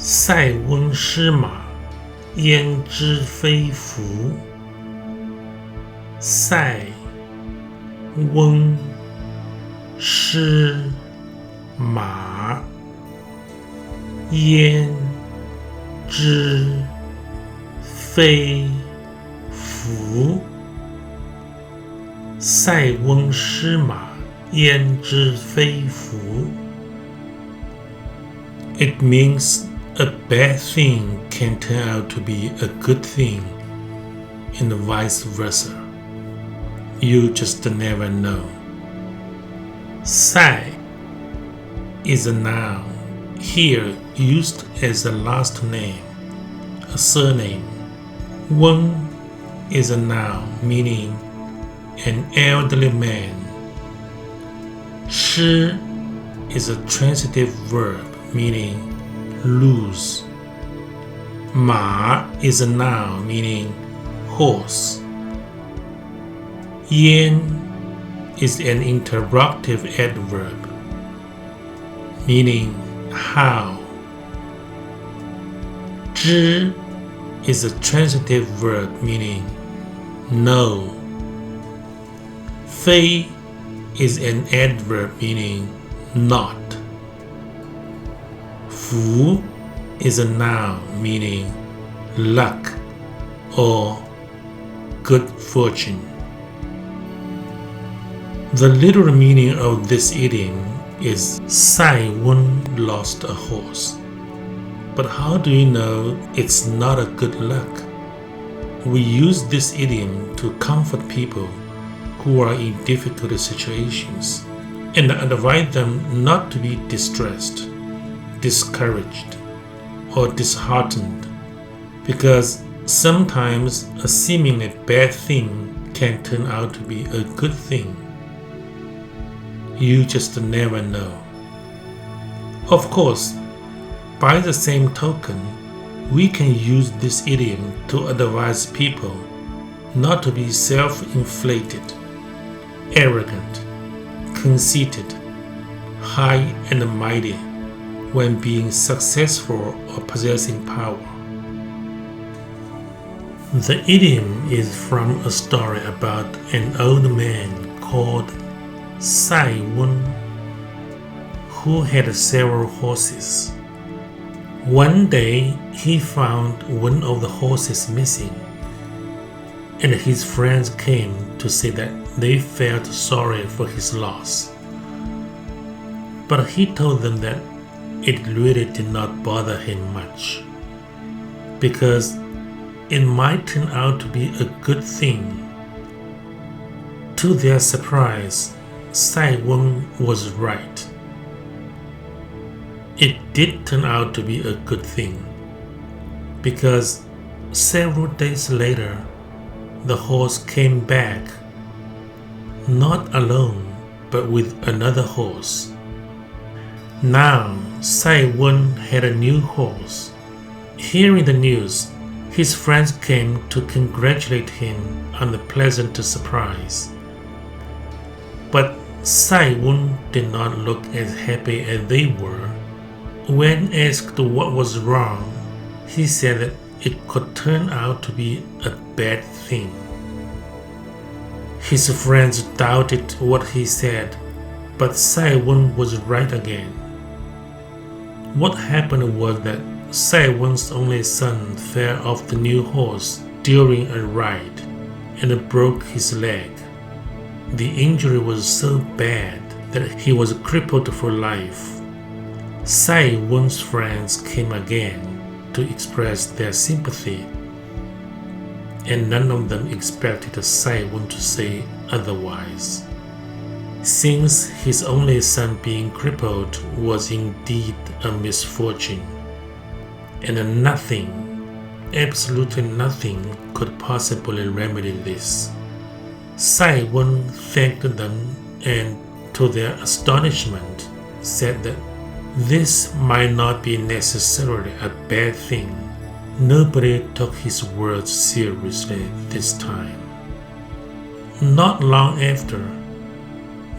塞翁失马，焉知非福？塞翁失马，焉知非福？塞翁失马，焉知非福？ It means a bad thing can turn out to be a good thing, and vice versa. You just never know. Sai is a noun, here used as a last name, a surname. Wen is a noun meaning an elderly man. Shi is a transitive verb meaning lose. Ma is a noun meaning horse. Yan is an interrogative adverb meaning how. Zhi is a transitive verb meaning no. Fei is an adverb meaning not. Fu is a noun meaning luck or good fortune. The literal meaning of this idiom is Sai Wen lost a horse. But how do you know it's not a good luck? We use this idiom to comfort people who are in difficult situations and advise them not to be distressed, discouraged, or disheartened, because sometimes a seemingly bad thing can turn out to be a good thing. You just never know. Of course, by the same token, we can use this idiom to advise people not to be self-inflated, arrogant, conceited, high and mighty when being successful or possessing power. The idiom is from a story about an old man called Sai Wen, who had several horses. One day he found one of the horses missing, and his friends came to say that they felt sorry for his loss. But he told them that it really did not bother him much, because it might turn out to be a good thing. To their surprise, Sai Wen was right. It did turn out to be a good thing, because several days later, the horse came back, not alone, but with another horse. Now, Sai Wen had a new horse. Hearing the news, his friends came to congratulate him on the pleasant surprise. But Sai Wen did not look as happy as they were. When asked what was wrong, he said that it could turn out to be a bad thing. His friends doubted what he said, but Sai Wen was right again. What happened was that Sai Wen's only son fell off the new horse during a ride and broke his leg. The injury was so bad that he was crippled for life. Sai Wen's friends came again to express their sympathy, and none of them expected Sai Wen to say otherwise, since his only son being crippled was indeed a misfortune, and nothing, absolutely nothing, could possibly remedy this. Sai Wen thanked them and, to their astonishment, said that this might not be necessarily a bad thing. Nobody took his words seriously this time. Not long after,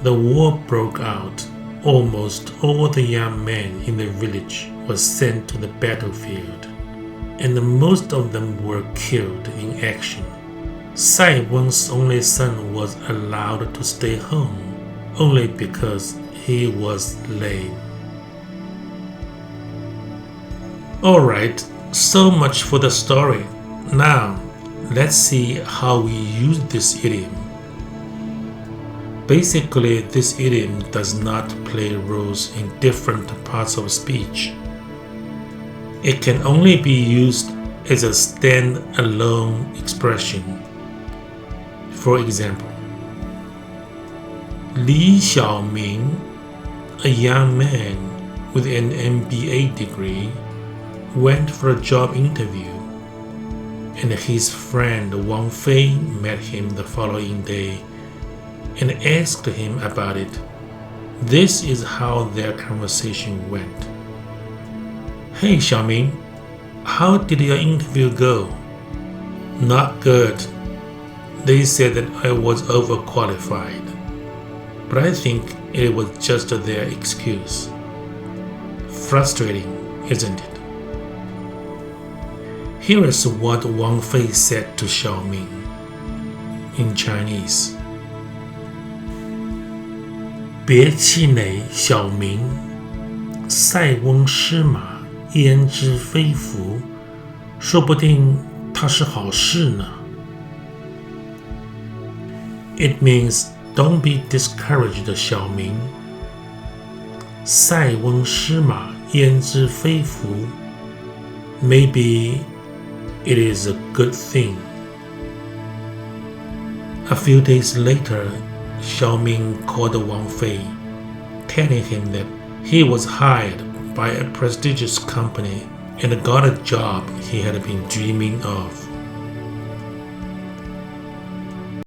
the war broke out. Almost all the young men in the village was sent to the battlefield, and most of them were killed in action. Sai Wen's only son was allowed to stay home only because he was lame. Alright, so much for the story. Now, let's see how we use this idiom. Basically, this idiom does not play roles in different parts of speech. It can only be used as a stand-alone expression. For example, Li Xiaoming, a young man with an MBA degree, went for a job interview, and his friend Wang Fei met him the following day and asked him about it. This is how their conversation went. Hey Xiaoming, how did your interview go? Not good. They said that I was overqualified, but I think it was just their excuse. Frustrating, isn't it? Here is what Wang Fei said to Xiaoming in Chinese. 别气馁，小明，塞翁失马，焉知非福？说不定它是好事呢。It means don't be discouraged, 小明。塞翁失马，焉知非福？ Maybe it is a good thing. A few days later, Xiaoming called Wang Fei, telling him that he was hired by a prestigious company and got a job he had been dreaming of.